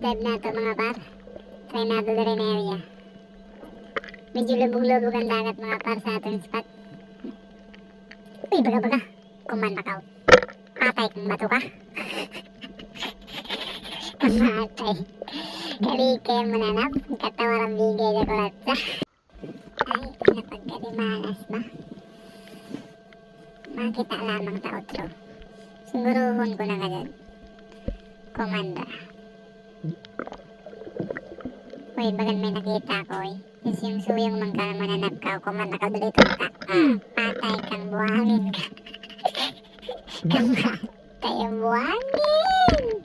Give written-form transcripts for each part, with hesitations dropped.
dive na to mga par. Try nato na rin area. Medyo lubog-lubog ang dagat mga par sa atong spot. Uy, baga-baga. Kuman makaw. Patay kang bato ka. Kamatay. Kalikay mo nanap. Katawarang bigay na kuratsa. Ay, napagkalimanas ba? Makita lamang ta outro. Siguruhon ko na agad. Komanda. Uy, bagan may nakita ko eh. Yung suyong mangka mananap ka. Komanda ka dito ka. Patay kang buhangin ka. Kamatay ang buhangin.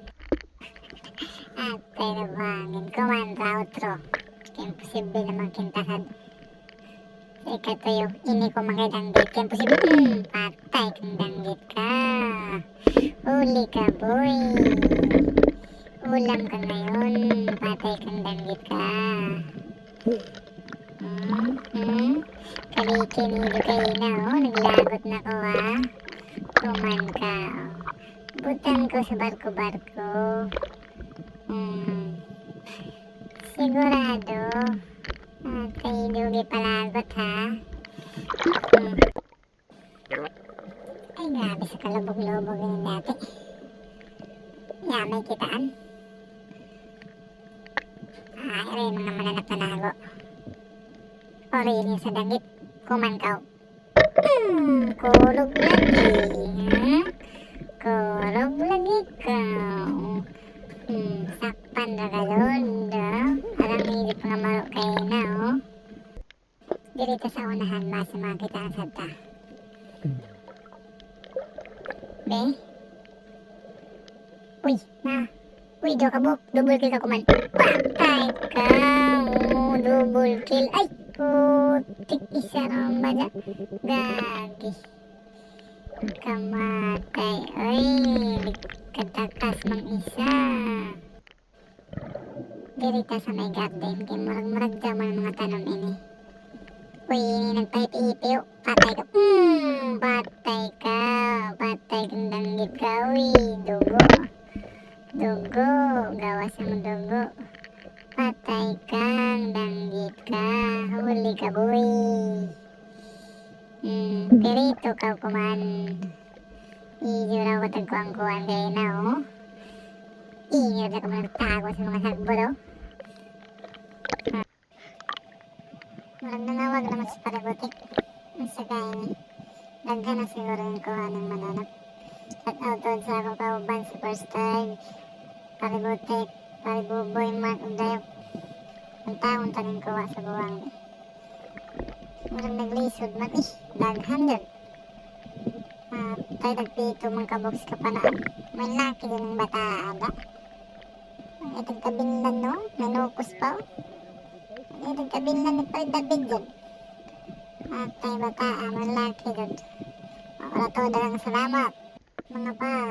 Atay na buhangin. Komanda outro. Imposible naman kintasad. Ika tuyo, ini ko magdanggit. Imposible. Patay kang danggit ka. Huli ka boy. Ulam ka ngayon. Patay kang danggit ka. Kalikinilo kayo na oh. Naglagot na ko ah. Kuman ka oh. Butan ko sa barko-barko. Sigurado. Kayo dugi palagot ha. Ay grabe sa kalubog-lubog yun dati. May kitaan. Ay mga mananap na nago. Ori niya sa dangit. Kumankaw. Kulog lagi. Kulog lagi ka. Sakpan na galon. Parang hilip nga maro kayo na oh. Dirito sa unahan ba sa mga kitaan sa ta. Be? Uy, na. Uy, do ka buk. Double kill ka kuman. Patay ka. Double kill. Ay, putik isa ron ba dyan? Gagi. Kamatay. Uy, katakas mang isa. Dirita sa may garden. Kaya murag-murag jaman mga tanom ini. Uy, ini nagpahip-ipiw. Patay ka. Patay ka. Patay kang danggit ka. Uy, dugo. Dugo. Gawas ang dugo. Patay kang danggit ka. Huli ka boy. Perito ka kuman. Iyo raw katagkuang-kuang kayo na oh. Iyo na ka magtago sa mga sagbo daw. Marang nanawag naman sa paragotik. Ang sagay ni. Daghan na siguro yung kuha ng mananap. At outod sa akong kauban sa first time. Paragotik, paribuboy, man, ugdayok. Ang taong taning kuha sa buwang ni. Marang naglisod man eh. Daghan yun. Tayo nagpito mga kaboks ka pa na. May laki din ng bataada. Itong kabinlan no? Nanukos pa oh. Itong kabinlan ni Paldabid yun. At tayo bataa, malaki dun. Wala to, dalang salamat. Mga par.